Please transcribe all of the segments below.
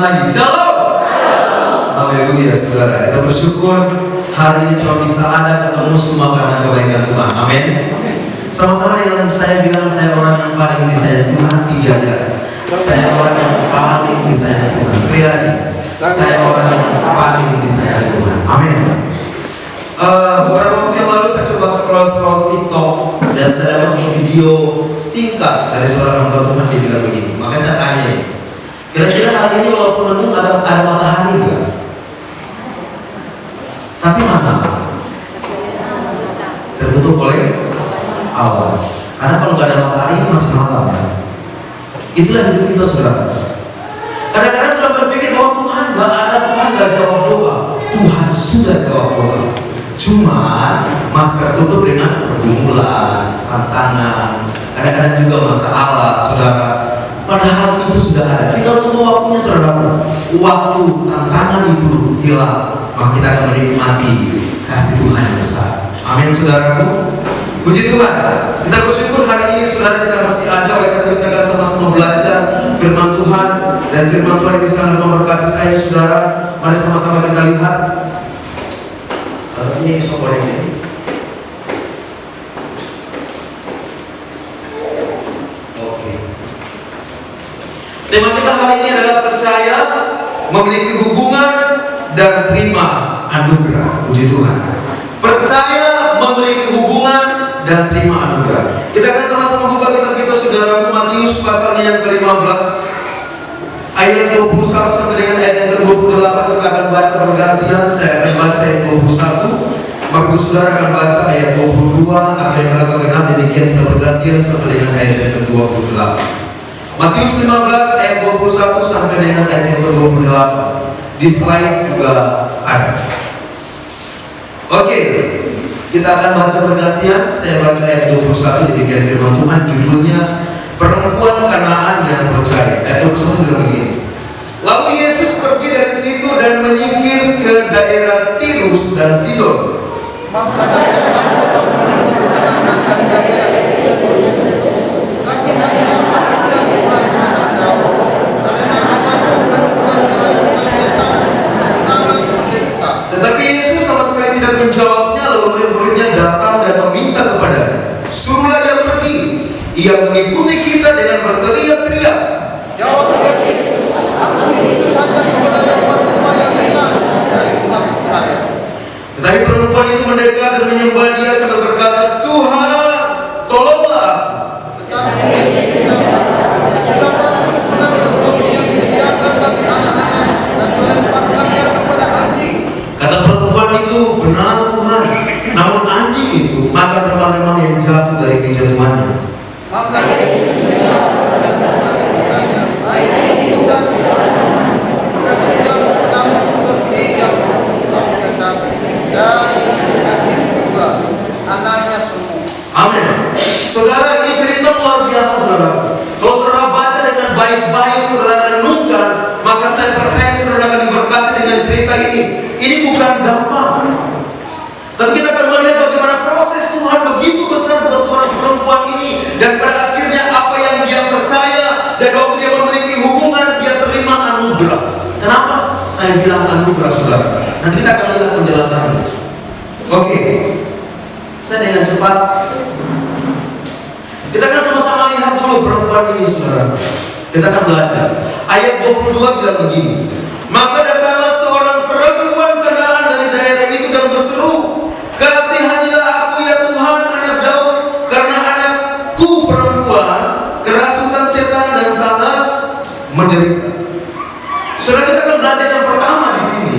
lagi. Shalom. Haleluya saudara. Kita bersyukur hari ini Tuhan bisa ada ketemu semua karena kebaikan Tuhan. Amin. Sama-sama dengan saya bilang, saya orang yang paling disayang Tuhan. 3 ya. Saya orang yang paling disayang Tuhan. Sekali lagi, saya orang yang paling disayang Tuhan. Amin. Beberapa waktu yang lalu saya coba scroll TikTok dan saya dapat satu video singkat dari seorang hamba Tuhan. Dia bilang begini. Maka saya tanya, kira-kira hari ini walaupun mendung ada matahari enggak? Tapi mana? Tertutup oleh awan. Karena kalau nggak ada matahari masih malam ya. Itulah hidup kita saudara. Kadang-kadang kita berpikir bahwa Tuhan nggak ada, Tuhan nggak jawab doa. Tuhan sudah jawab doa. Cuma masih tertutup dengan pergumulan, tantangan, kadang-kadang juga masalah saudara. Padahal itu sudah ada. Kita tunggu waktunya saudara. Waktu tantangan itu hilang, maka kita akan menikmati kasih Tuhan yang besar. Amin saudaraku. Puji Tuhan. Kita bersyukur hari ini saudara kita masih ada, oleh karena kita akan sama-sama belajar firman Tuhan, dan firman Tuhan ini sangat memberkati saya saudara. Mari sama-sama kita lihat. Ini soalnya. Oke. Tema kita hari ini adalah percaya, memiliki hubungan, dan terima anugerah. Puji Tuhan. Percaya, memiliki hubungan, dan terima anugerah. Kita akan sama-sama buka kitab kita saudara, Matius pasalnya yang ke-15 ayat 21 sampai dengan ayat yang ke-28. Kita akan baca bergantian. Saya akan baca ayat 21, baru saudara akan baca ayat 22, apa yang mereka kenal. Demikian kita bergantian sampai dengan ayat yang ke-28. Matius 15 ayat 21 sampai dengan ayat yang ke-28. Di slide juga ada. Oke, kita akan baca bergantian. Saya baca ayat 21, demikian firman Tuhan, judulnya Perempuan Kanaan yang Percaya. Ayat 21 sudah begini. Lalu Yesus pergi dari situ dan menyingkir ke daerah Tirus dan Sidon. Tetapi Yesus sama sekali tidak menjawabnya. Lalu murid-muridnya datang dan meminta kepadanya, suruhlah ia pergi. Ia mengikuti kita dengan berteriak-teriak. Tetapi perempuan itu mendekat dan menyembah dia sambil berkata, Tuhan, tolonglah. Kata perempuan itu, benar Tuhan, namun anjing itu makan remah-remah yang jatuh dari meja tuannya. Amin. Saudara, ini cerita luar biasa saudara. Kalau saudara baca dengan baik-baik, saudara renungkan, maka saya percaya saudara akan diberkati dengan cerita ini. Ini bukan gampang, tapi kita akan melihat bagaimana proses Tuhan begitu besar buat seorang perempuan ini, dan pada akhirnya apa yang dia percaya, dan waktu dia memiliki hubungan, dia terima anugerah. Kenapa saya bilang anugerah saudara? Nanti kita akan lihat penjelasannya. Oke, saya dengan cepat kita akan sama-sama lihat dulu perempuan ini saudara. Kita akan belajar. Ayat 22 bilang begini. Maka datanglah seorang perempuan Kanaan dari daerah itu dan berseru, kasihanilah aku ya Tuhan, anak Daud, karena anakku perempuan kerasukan setan dan sangat menderita. Saudara, kita akan belajar yang pertama di sini.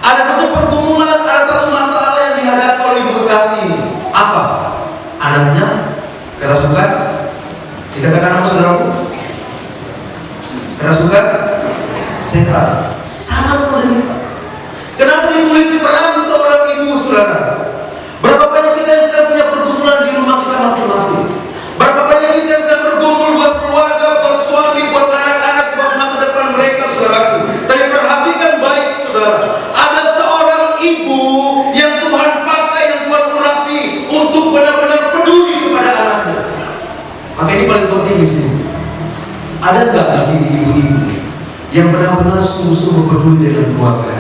Ada satu pergumulan, ada satu masalah yang dihadapi oleh ibu kekasih ini. Apa? Anaknya kerasukan. Dikatakan apa saudaraku? Kerasukan setan, sangat menderita. Kenapa ditulis peran seorang ibu saudara? Berapa banyak kita yang sedang punya pergumulan di rumah kita masing-masing? Berapa banyak kita yang sedang bergumul buat keluarga, buat suami, buat anak-anak, buat masa depan mereka saudaraku. Tapi perhatikan baik saudara, ada seorang ibu yang Tuhan pakai, yang Tuhan urapi untuk benar-benar peduli kepada anaknya. Maka ini paling penting di sini. Ada nggak di sini ibu-ibu yang benar-benar sungguh-sungguh peduli dengan keluarga?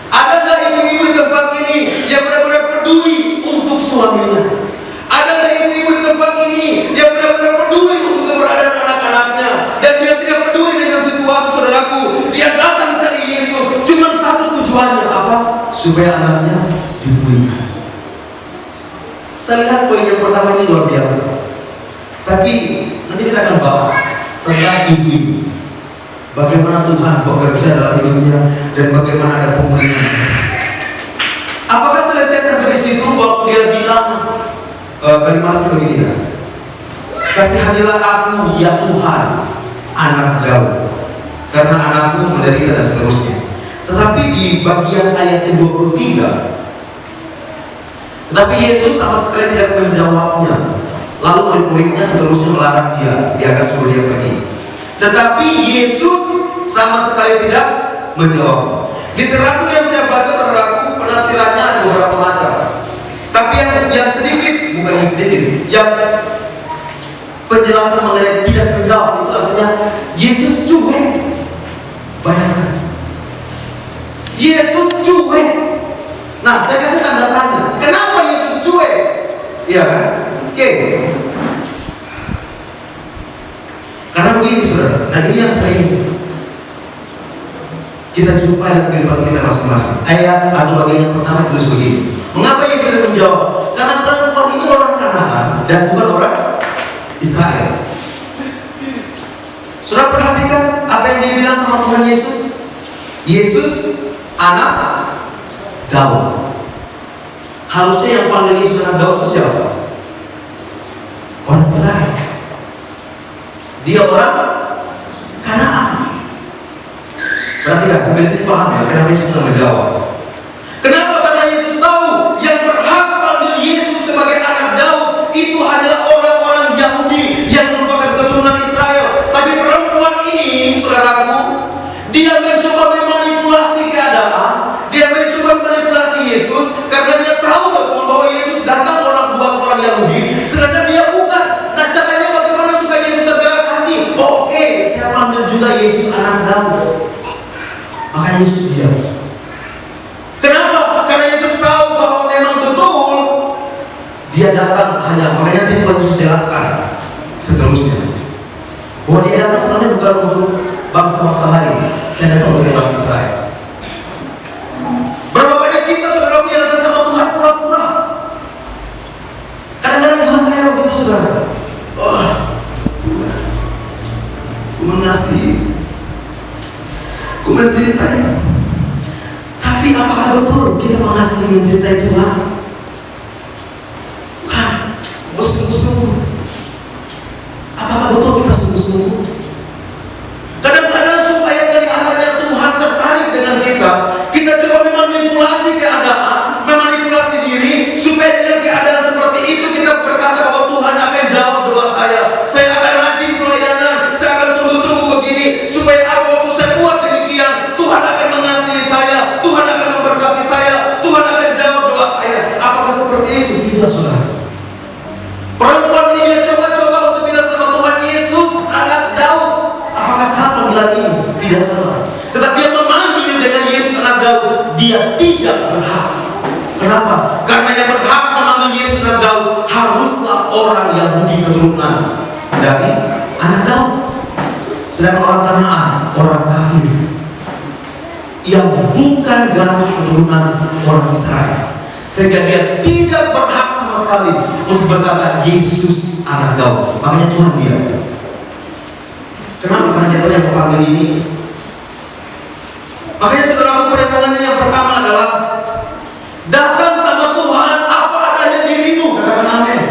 Ada nggak ibu-ibu di tempat ini yang benar-benar peduli untuk suaminya? Ada nggak ibu-ibu di tempat ini yang benar-benar peduli untuk keberadaan anak-anaknya? Dan dia tidak peduli dengan situasi, saudaraku. Dia datang cari Yesus, cuma satu tujuannya apa? Supaya anaknya dipulihkan. Saya lihat poin yang pertama ini luar biasa. Tapi nanti kita akan bahas tentang ibu-ibu. Bagaimana Tuhan bekerja dalam hidupnya dan bagaimana ada pemulihan. Apakah selesai sampai di situ waktu dia bilang kalimatnya begini ya? Kasihanilah aku ya Tuhan, anak Daud, karena anakku menderita dan seterusnya. Tetapi di bagian ayat ke-23, tetapi Yesus sama sekali tidak menjawabnya. Lalu murid-muridnya seterusnya melarang dia akan suruh dia pergi. Tetapi Yesus sama sekali tidak menjawab. Literatur yang saya baca, saudaraku, penafsirannya ada beberapa macam. Tapi yang sedikit, bukan yang sedikit, yang penjelasan mengenai tidak menjawab itu artinya Yesus cuek. Bayangkan, Yesus cuek. Nah, saya kasih tanda tanya. Kenapa Yesus cuek? Iya kan? Oke. Karena begini, saudara. Nah, ini yang saya ingin kita jumpai dalam kehidupan kita masing-masing. Ayat atau bagian yang pertama tulis begini. Mengapa Yesus tidak menjawab? Karena perempuan ini orang Kanaan dan bukan orang Israel. Saudara perhatikan apa yang dia bilang sama Tuhan Yesus. Yesus anak Daud. Harusnya yang panggil Yesus anak Daud itu siapa? Orang Israel. Dia orang Kanaan. Perhatikan, sampai sini paham ya kenapa Yesus tidak menjawab. Kenapa? Karena Yesus tahu yang berhak panggil Yesus sebagai anak Daud itu hanyalah orang-orang Yahudi yang merupakan keturunan Israel. Tapi perempuan ini, saudaraku, dia mencoba memanipulasi keadaan. Dia mencoba memanipulasi Yesus karena dia tahu betul bahwa Yesus datang buat orang Yahudi, sedangkan dia bukan. Nah, caranya bagaimana supaya Yesus tergerak hati? Oke, saya panggil juga Yesus anak Daud. Maka Yesus diam. Kenapa? Karena Yesus tahu bahwa memang betul dia datang hanya, makanya nanti Tuhan Yesus jelaskan seterusnya bahwa dia datang sebenarnya bukan untuk bangsa-bangsa lain. Saya datang untuk orang Israel. Berapa banyak kita saudara yang datang sama Tuhan pura-pura? Kadang-kadang juga saya begitu, saudara. Aku mengasihi, aku mencintai. Tapi apakah betul kita mengasihi, mencintai Tuhan? Tuhan, mau sungguh-sungguh. Apakah betul kita sungguh-sungguh? Kadang-kadang supaya kelihatannya Tuhan tertarik dengan kita, kita coba memanipulasi keadaan, memanipulasi diri, supaya dengan keadaan seperti itu kita berkata bahwa Tuhan akan jawab doa saya akan rajin pelayanan, saya akan sungguh-sungguh begini, supaya waktu saya buat demikian, Tuhan akan mengasihi saya, Tuhan akan memberkati saya, Tuhan akan jawab doa saya. Apakah seperti itu? Tidak, saudara. Perempuan ini dia coba-coba untuk bilang sama Tuhan, Yesus anak Daud. Apakah salah panggilan ini? Tidak salah. Tetapi yang memanggil dengan Yesus anak Daud, dia tidak berhak. Kenapa? Karena yang berhak memanggil Yesus anak Daud haruslah orang Yahudi keturunan dari anak Daud. Sedangkan orang Kanaan, orang kafir yang bukan garis keturunan orang Israel, sehingga dia tidak berhak sama sekali untuk berkata Yesus anak Daud. Makanya Tuhan diam. Kenapa? Karena dia tahu yang memanggil ini. Makanya saudaraku, perhitungannya yang pertama adalah datang sama Tuhan apa adanya dirimu. Katakan amin.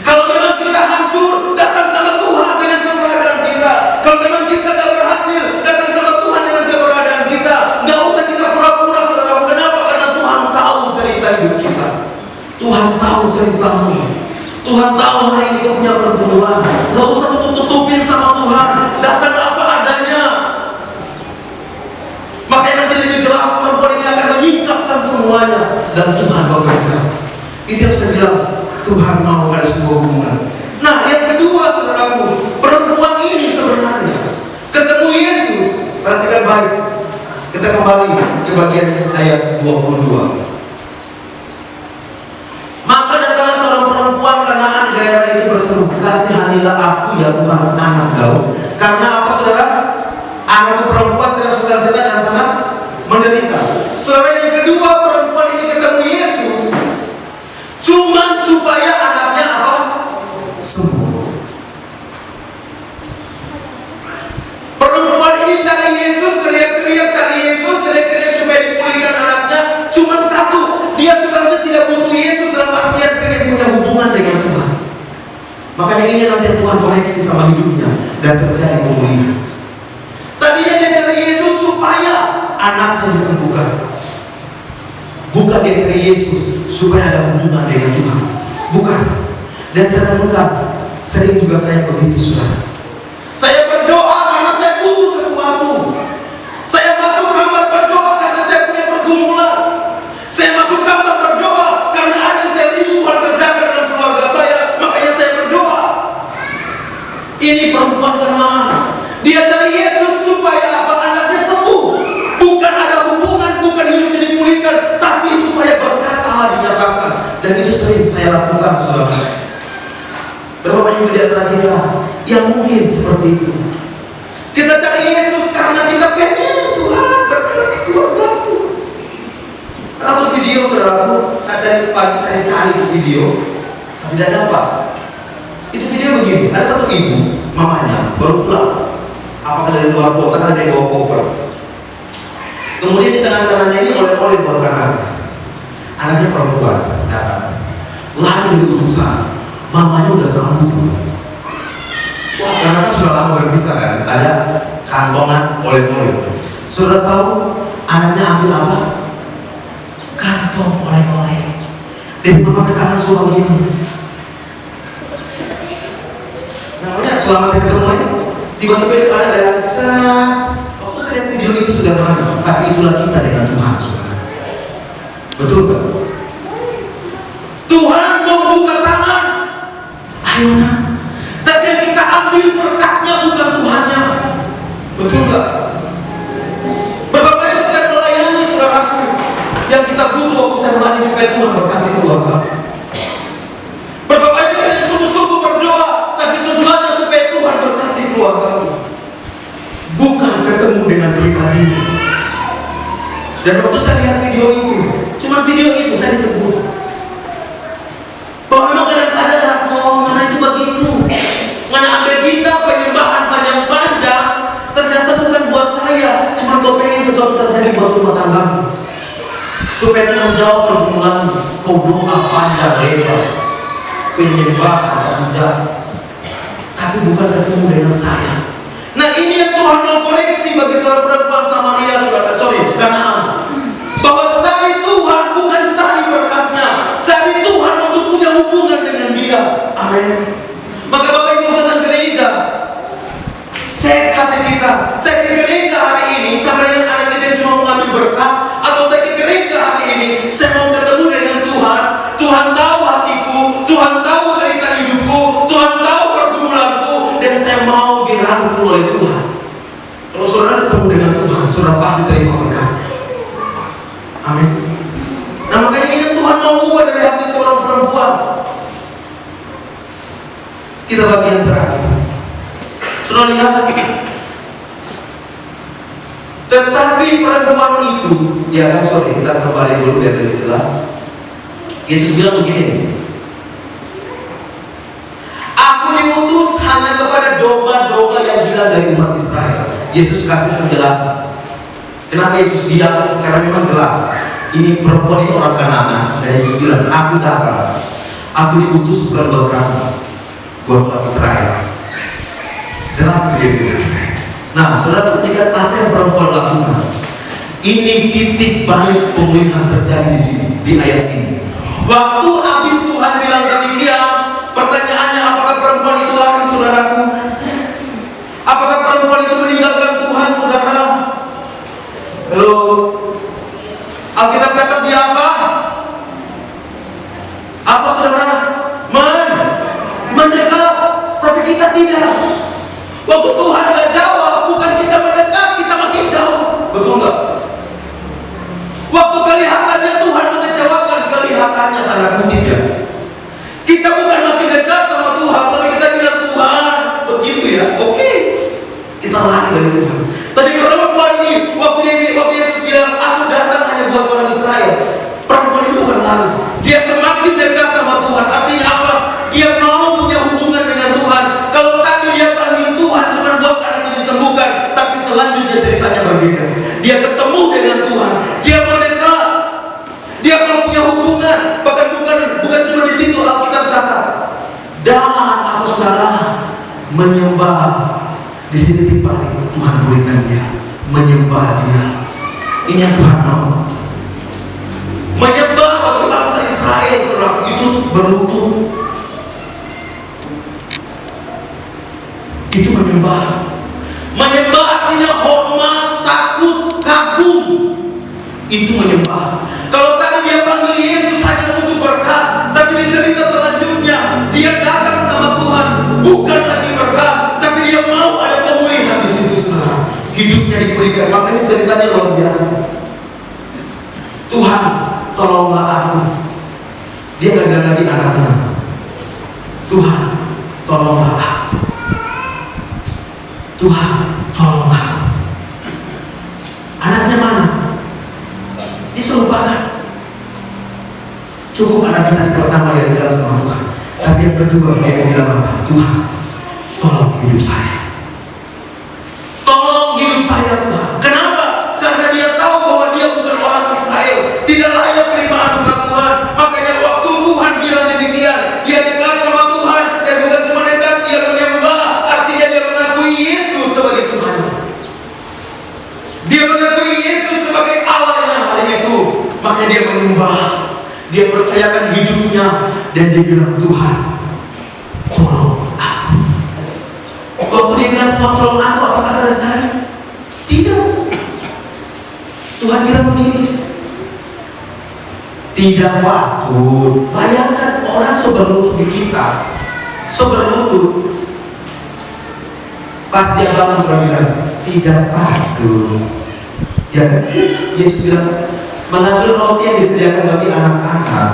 Kalau memang kita hancur, datang sama Tuhan dengan keberadaan kita. Kalau memang kita gak berhasil, datang sama Tuhan dengan keberadaan kita. Gak usah kita pura-pura, saudara. Kenapa? Karena Tuhan tahu cerita hidup kita. Tuhan tahu ceritamu. Tuhan tahu hari ini kau punya pergumulan. Gak usah tutup-tutupin sama Tuhan. Datang apa adanya. Baik, kita kembali ke bagian ayat 22. Maka datanglah seorang perempuan Kanaan di daerah itu berseru, kasihanilah aku ya Tuhan, anak Daud. Karena apa saudara? Anak itu perempuan kerasukan setan yang sangat menderita. Saudara, yang kedua, perempuan ini ketemu Yesus cuman supaya anaknya apa? Sembuh. Perempuan ini cari Yesus, teriak-teriak cari Yesus, teriak-teriak supaya dipulihkan anaknya. Cuman satu, dia sebenarnya tidak butuh Yesus dalam artian pengen punya hubungan dengan Tuhan. Makanya ini nanti Tuhan koneksi sama hidupnya dan terjadi pemulihan. Tadinya dia cari Yesus supaya anaknya disembuhkan. Bukan dia cari Yesus supaya ada hubungan dengan Tuhan. Bukan. Dan saya temukan, sering juga saya begitu, saudara. Saya berdoa karena saya butuh sesuatu. Saya masuk kamar berdoa karena saya punya pergumulan. Saya masuk kamar berdoa karena ada yang saya rindu Tuhan kerjakan dalam keluarga saya. Makanya saya berdoa. Ini perempuan Kanaan. Dia cari Yesus supaya apa? Anaknya sembuh. Bukan ada hubungan, bukan hidupnya dipulihkan, tapi supaya berkat Allah dinyatakan. Dan itu sering saya lakukan, saudara. Berapa banyak di antara kita yang mungkin seperti itu. Kita cari Yesus karena kita pengen Tuhan berkati keluargaku. Atau video, saudaraku, saya dari pagi cari-cari video, saya tidak dapat. Itu video begini, ada satu ibu, mamanya baru pulang. Apakah dari luar kota, karena dia bawa koper. Kemudian di tangan kanannya ini oleh-oleh buat anaknya. Anaknya perempuan datang, lari di ujung sana. Mamanya udah sembuh. Wah, karena kan sudah lama berpisah kan, ada kantongan oleh-oleh. Sudah tahu anaknya ambil apa? Kantong oleh-oleh. Dan mama ke tangan suruh ini. Namanya selamat ketemu ya. Tiba-tiba itu ada dari saat waktu saya lihat video itu sederhana, tapi itulah kita dengan Tuhan, saudara. Betul gak? Tuhan membuka tangan, ayo nak. Tapi yang kita ambil berkatnya bukan Tuhannya. Betul gak? Berbagai kita melayani saudaraku. Yang kita butuh waktu saya melayani supaya Tuhan berkati keluarga. Berbagai kita yang sungguh-sungguh berdoa, tapi tujuannya supaya Tuhan berkati keluarga. Bukan ketemu dengan pribadinya. Dan waktu saya lihat video itu, cuma video itu saya ditegur. Bahwa memang kadang-kadang mana itu begitu. Mana ambil kita penyembahan panjang-panjang, ternyata bukan buat saya, cuma kau pengen sesuatu terjadi buat rumah tangga. Supaya Tuhan jawab pergumulan, kau doa panjang lebar, penyembahan satu jam, tapi bukan ketemu dengan saya. Nah, ini yang Tuhan mau koreksi bagi seorang perempuan Samaria, Kanaan. Bahwa cari Tuhan bukan cari berkatnya, cari Tuhan untuk punya hubungan dengan Dia. Amin. Maka Bapak Ibu datang gereja, cek hati kita. Saya ke gereja hari ini, sama dengan anak kita cuma mengambil berkat, atau saya ke gereja hari ini, saya mau ketemu dengan Tuhan. Tuhan tahu hatiku, Tuhan tahu cerita hidupku, Tuhan tahu pergumulanku, dan saya mau dirangkul oleh Tuhan. Kalau saudara ketemu dengan Tuhan, saudara pasti terima berkat. Amin. Nah, makanya ini Tuhan mau ubah dari hati seorang perempuan. Kita bagian terakhir. Saudara lihat. Tetapi perempuan itu, ya kan, kita kembali dulu biar lebih jelas. Yesus bilang begini nih. Aku diutus hanya kepada domba-domba yang hilang dari umat Israel. Yesus kasih penjelasan. Kenapa Yesus diam? Karena memang jelas. Ini perempuan ini orang Kanaan. Dan Yesus bilang, aku datang. Aku diutus bukan buat kamu, buat umat Israel. Jelas begitu. Nah, saudara, ketika apa yang perempuan lakukan, ini titik balik pemulihan terjadi di sini, di ayat ini. Waktu habis Tuhan bilang demikian, pertanyaannya, apakah perempuan itu lari, saudaraku? Apakah perempuan itu meninggalkan Tuhan, saudara? Halo, Alkitab catat dia apa? Apa, saudara? Mendekat, tapi kita tidak. Waktu Tuhan gak jawab, bukan kita mendekat, kita makin jauh. orang lain dari Tuhan. Tapi perempuan ini, waktu Yesus bilang, aku datang hanya buat orang Israel. Perempuan ini bukan lari. Dia semakin dekat sama Tuhan. Artinya apa? Dia mau punya hubungan dengan Tuhan. Kalau tadi dia panggil Tuhan cuma buat anaknya disembuhkan, tapi selanjutnya ceritanya berbeda. Dia ketemu dengan Tuhan. Dia mau dekat. Dia mau punya hubungan. Bahkan bukan cuma di situ Alkitab catat. Dan aku saudara menyembah. Di sini titik balik Tuhan berikan dia menyembah dia. Ini yang Tuhan mau. Menyembah bagi bangsa Israel, saudara, itu berlutut. Itu menyembah. Menyembah artinya hormat, takut, kagum. Itu menyembah. Kalau tadi dia panggil Yesus hanya untuk berkat, tapi di cerita selanjutnya dia datang sama Tuhan bukan lagi berkat, tapi dia mau ada pemulihan di situ, saudara. Hidupnya dipulihkan. Makanya ceritanya luar biasa. Tuhan, tolonglah aku. Dia nggak bilang lagi anaknya. Tuhan, tolonglah aku. Tuhan, tolonglah aku. Anaknya mana? Dia suruh lupakan. Cukup anak kita pertama dia bilang sama Tuhan. Tapi yang kedua dia bilang apa? Tuhan, tolong hidup saya. Tolong hidup saya Tuhan. Kenapa? Karena dia tahu bahwa dia bukan orang Israel, tidak layak terima anugerah Tuhan. Makanya waktu Tuhan bilang demikian, dia dekat sama Tuhan. Dan bukan cuma dekat, dia menyembah. Artinya dia mengakui Yesus sebagai Tuhannya. Dia mengakui Yesus sebagai Allah yang hari itu. Makanya dia menyembah. Dia percayakan hidupnya. Dan dia bilang, Tuhan, tolong aku. Waktu dia bilang, Tuhan tolong aku, apakah selesai? Tidak. Tuhan bilang begini, tidak patut. Bayangkan orang seberlutut di kita, seberlutut. Pas dia bangun bilang, tidak patut. Ya, Yesus bilang, mengambil roti yang disediakan bagi anak-anak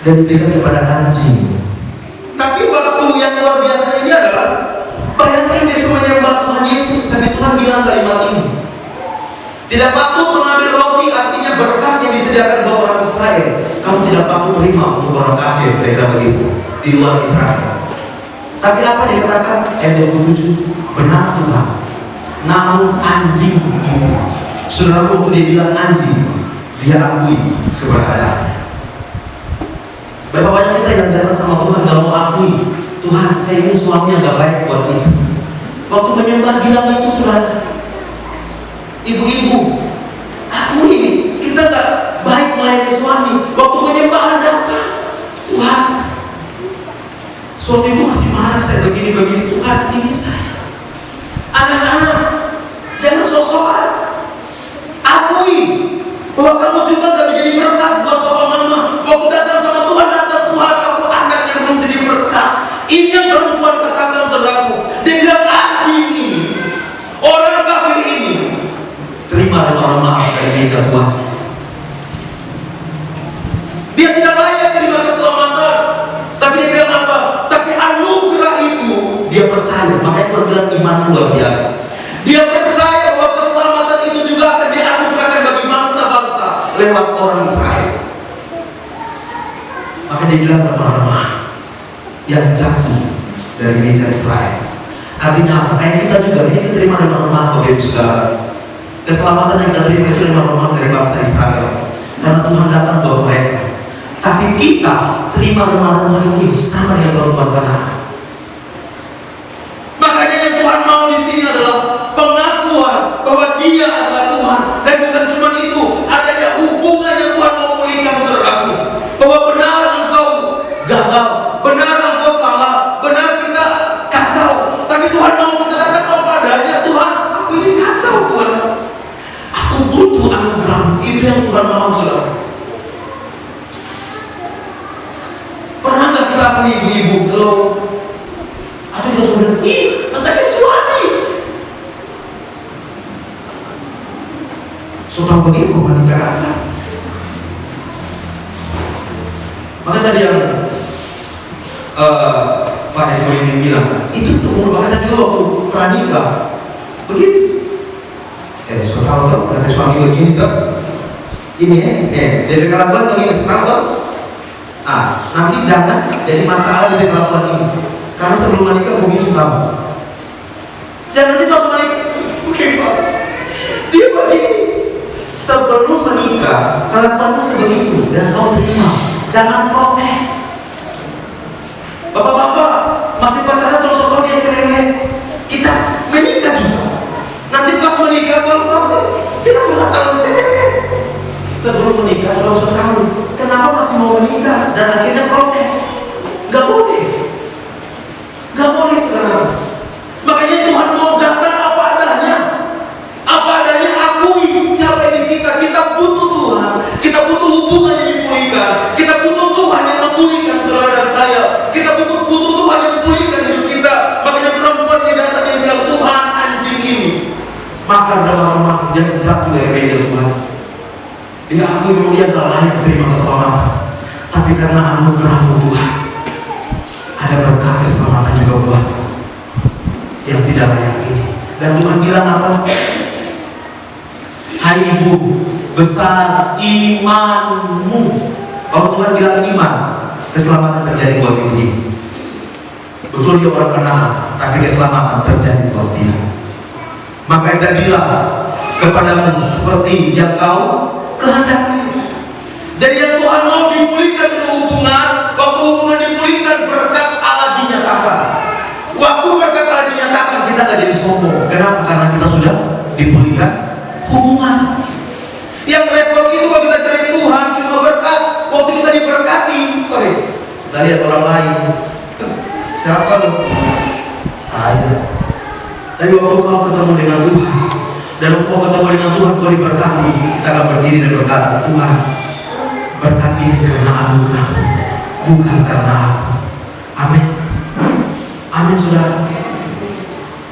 dan diberikan kepada anjing. Tapi waktu yang luar biasa ini adalah, bayangkan dia semua menyembah Tuhan Yesus, tapi Tuhan bilang kalimat ini, tidak patut mengambil roti, artinya berkat yang disediakan buat orang Israel. Kamu tidak patut terima untuk orang kafir, kira-kira begitu, di luar Israel. Tapi apa dikatakan ayat 27? Benar Tuhan, namun anjing itu, saudara, waktu dia bilang anjing, dia akui keberadaannya. Berapa banyak kita yang datang sama Tuhan gak mau akui, Tuhan saya ini suami yang gak baik buat istri. Waktu menyembah bilang itu, saudara, ibu-ibu, akui kita gak baik melayani suami. Waktu penyembahan datang, Tuhan, suamiku masih marah saya begini-begini. Tuhan, ini saya. Anak-anak, jangan sosokan. Akui bahwa kamu juga gak menjadi berkat buat papa mama. Waktu datang sama Tuhan, Tuhan, aku anak yang menjadi berkat. Ini yang perempuan katakan, saudaraku. Dia bilang anjing ini, orang kafir ini, terima remah-remah dari meja Tuhan. Dia tidak layak terima keselamatan, tapi dia bilang apa? Tapi anugerah itu dia percaya. Makanya Tuhan bilang iman luar biasa. Dia percaya bahwa keselamatan itu juga akan dianugerahkan bagi bangsa-bangsa lewat orang Israel. Maka dia bilang remah-remah yang jatuh dari meja Israel. Artinya apa? Kayak kita juga, ini kita terima remah-remah Bapak Ibu Saudara. Keselamatan yang kita terima itu remah-remah dari bangsa Israel, karena Tuhan datang buat mereka. Tapi kita terima remah-remah ini sama yang perempuan Kanaan. Makanya yang Tuhan mau di sini adalah pengakuan bahwa Dia adalah Tuhan, dan bukan cuma itu, adanya hubungan yang Tuhan mau pulihkan, saudaraku. Bahwa benar engkau gagal, benar engkau salah, benar kita kacau, tapi Tuhan mau kita datang apa adanya. Tuhan, aku ini kacau Tuhan, aku butuh anugerah. Itu yang Tuhan mau, saudara. Pernah nggak kita aku ibu-ibu kalau atau kita cuma bilang, ih, mentari suami. So tahu begini kok menikah apa? Maka tadi yang Pak SW ini bilang, itu umur, maka saya juga waktu pranikah Begitu. Tahu tuh, dari suami begini tuh. Ini dari kelakuan begini, tahu tuh. Nanti jangan jadi masalah dari kelakuan ini. Karena sebelum menikah begini sudah. Jangan nanti pas menikah, oke Pak. Dia begini. Sebelum menikah, kelakuannya sebegitu dan kau terima. Jangan protes. Bapak-bapak masih pacaran terus kau dia cerewet. Kita menikah juga. Nanti pas menikah kalau protes, kita mengatakan cerewet. Sebelum menikah kalau sudah tahu, kenapa masih mau menikah dan akhirnya protes? Gak boleh. Gak boleh sekarang. Makanya Tuhan mau datang apa adanya. Apa adanya, akui siapa ini kita. Kita butuh Tuhan. Kita butuh hubungan yang dipulihkan. Kita butuh Tuhan yang memulihkan saudara dan saya. Kita butuh Tuhan yang memulihkan hidup kita. Makanya perempuan ini datang yang bilang, Tuhan anjing ini makan dalam rumah yang jatuh dari meja Tuhan. Dia akui memang dia gak layak terima keselamatan. Tapi karena anugerah-Mu Tuhan, ada berkat keselamatan juga buatku yang tidak layak ini. Dan Tuhan bilang apa? Hai ibu, besar imanmu. Kalau Tuhan bilang iman, keselamatan terjadi buat ibu ini. Betul dia orang Kanaan, tapi keselamatan terjadi buat dia. Maka jadilah kepadamu seperti yang kau kehendaki. Jadi yang Tuhan mau dipulihkan itu hubungan. Waktu hubungan dipulihkan, berkat Allah dinyatakan. Waktu berkat Allah dinyatakan, kita gak jadi sombong. Kenapa? Karena kita sudah dipulihkan hubungan. Yang repot itu kalau kita cari Tuhan cuma berkat. Waktu kita diberkati, oke, kita lihat orang lain. Siapa lu? Saya. Tapi waktu kau ketemu dengan Tuhan, dan waktu kau ketemu dengan Tuhan, kau diberkati, kita akan berdiri dan berkata, Tuhan, berkat ini karena anugerah, bukan karena aku. Amin. Amin saudara.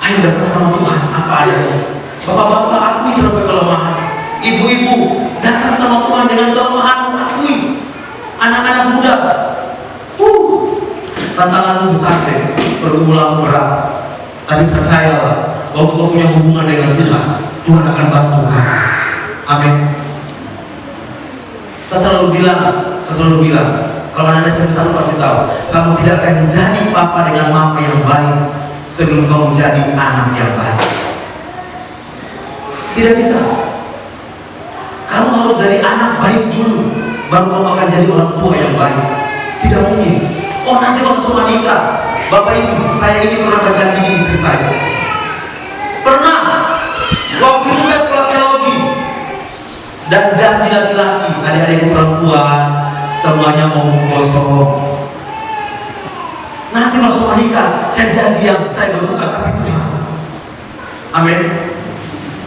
Ayo datang sama Tuhan apa adanya. Bapak-bapak, akui dalam kelemahan. Ibu-ibu, datang sama Tuhan dengan kelemahan, akui. Anak-anak muda, tantanganmu besar deh, pergumulanmu berat. Tapi percayalah, waktu kau punya hubungan dengan Tuhan, Tuhan akan bantu kamu. Amin. Saya selalu bilang, kalau Anda selalu pasti tahu, kamu tidak akan jadi papa dengan mama yang baik sebelum kamu menjadi anak yang baik. Tidak bisa. Kamu harus dari anak baik dulu, baru kamu akan jadi orang tua yang baik. Tidak mungkin. Oh nanti kalau semua nikah, Bapak Ibu, saya ini pernah berjanji di istri saya. Pernah. Waktu itu saya sekolah teologi dan janji laki-laki, adik-adik perempuan, semuanya mau kosong. Nanti kalau semua nikah, saya janji yang saya berbuka tapi Tuhan. Amin.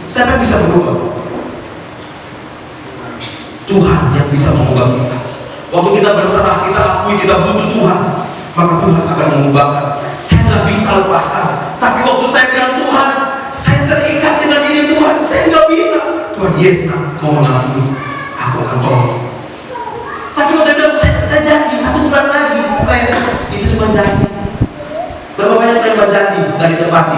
Siapa yang bisa berubah? Tuhan yang bisa mengubah kita. Waktu kita berserah, kita akui kita butuh Tuhan, maka Tuhan akan mengubahkan. Saya nggak bisa lepaskan. Tapi waktu saya bilang Tuhan, saya terikat dengan ini Tuhan, saya nggak bisa. Tuhan, yes, kau mengampuni, aku akan tolong. Tapi kalau dia bilang, saya janji 1 bulan lagi, itu cuma janji. Berapa banyak yang janji nggak ditepati?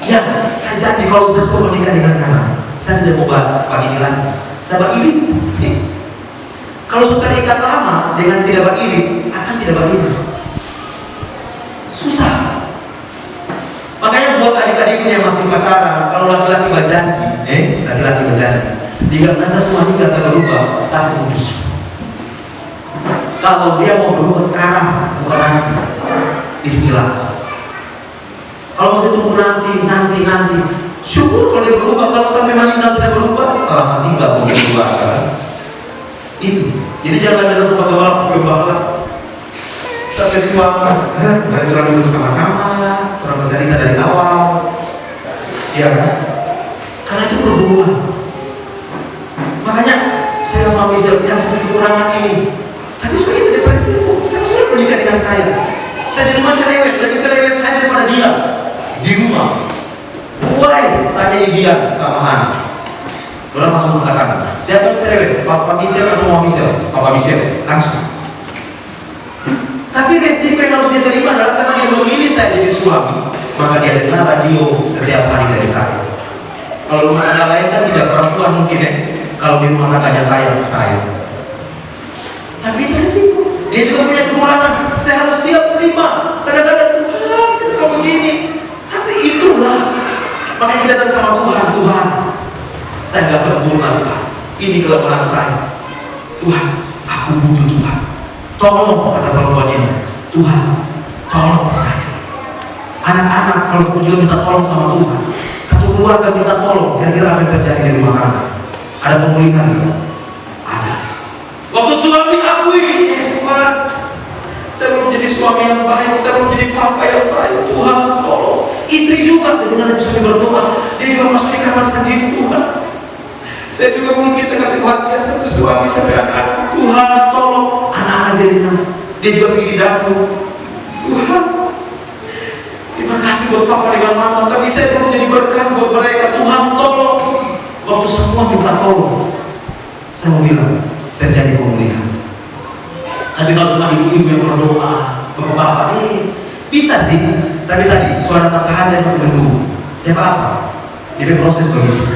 Ya, saya janji kalau saya suruh menikah dengan anak, saya tidak mau Pak ini lagi. Saya Pak ini. Kalau sudah terikat lama dengan tidak Pak ini, akan tidak Pak ini. Susah. Makanya buat adik-adik yang masih pacaran, kalau laki-laki berjanji, laki-laki berjanji, tidak nanti semua nikah saya berubah, kasih putus. Kalau dia mau berubah sekarang, bukan nanti, itu jelas. Kalau masih tunggu nanti, syukur kalau dia berubah. Kalau sampai meninggal tidak berubah, selamat tinggal untuk keluar kan? Itu. Jadi jangan ada sama kebal, sampai semua mereka duduk sama-sama, orang mencari dari awal, iya kan? Karena itu pergumulan. Makanya saya sama Michelle yang seperti kekurangan ini. Tapi saya itu depresi itu. Saya sudah menikah dengan saya. Saya di rumah cerewet, lebih cerewet saya daripada dia. Di rumah, mulai tanya dia sama Hana. Orang langsung mengatakan, siapa yang cerewet? Papa Michelle atau Mama Michelle? Papa Michelle, langsung. Tapi resiko yang harus dia terima adalah karena dia memilih saya jadi suami. maka dia dengar radio setiap hari dari saya. Kalau rumah tangga lain kan tidak perempuan mungkin ya. Kalau di rumah tangganya saya. Tapi itu resiko. Dia juga punya kekurangan. Saya harus siap terima. Kadang-kadang Tuhan kok begini. Tapi itulah. Makanya kita datang sama Tuhan. Tuhan, saya nggak sempurna Tuhan. Ini kelemahan saya. Tuhan, aku butuh Tuhan. Tolong, kata perempuan ini. Tuhan, tolong saya. Anak-anak kalau kamu juga minta tolong sama Tuhan. Satu keluarga minta tolong. Kira-kira apa yang terjadi di rumah tangga? Ada pemulihan tidak? Ada. Waktu suami aku ini, Tuhan, saya belum jadi suami yang baik, saya belum jadi papa yang baik. Tuhan, tolong. Istri juga dengan suami berdoa, dia juga masuk di kamar sendiri. Tuhan, saya juga belum bisa kasih perhatian sama suami sampai anak-anak. Tuhan, tolong. Anak-anak dia dengar, dia juga pergi di dapur. Tuhan, terima kasih buat papa dengan mama, tapi saya belum jadi berkat buat mereka. Tuhan, tolong. Waktu semua minta tolong, saya mau bilang terjadi pemulihan. Tapi kalau cuma ibu-ibu yang berdoa, bapak-bapak, bisa sih. Tapi tadi suara patah hati masih menunggu. Ya apa? Jadi proses begitu.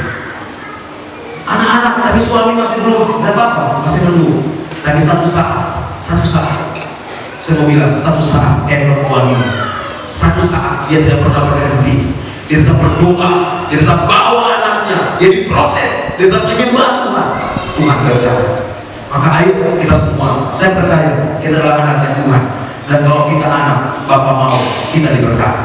Anak-anak, tapi suami masih belum. Gak apa-apa, masih menunggu. Tapi satu saat, saya mau bilang satu saat perempuan ini, satu saat dia tidak pernah berhenti. Dia tetap berdoa, dia tetap bawa anaknya, dia diproses, dia tetap menyembah Tuhan. Tuhan kerja. Maka ayo kita semua, saya percaya kita adalah anaknya Tuhan. Dan kalau kita anak, Bapak mau kita diberkati.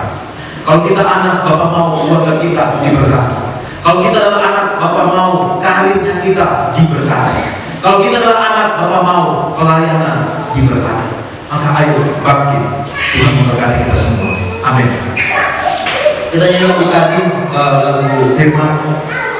Kalau kita anak, Bapak mau keluarga kita diberkati. Kalau kita adalah anak, Bapak mau karirnya kita diberkati. Kalau kita adalah anak, Bapak mau pelayanan diberkati. Maka ayo bangkit, Tuhan memberkati kita semua. Amin. Kita nyanyi lagu tadi, lagu firman.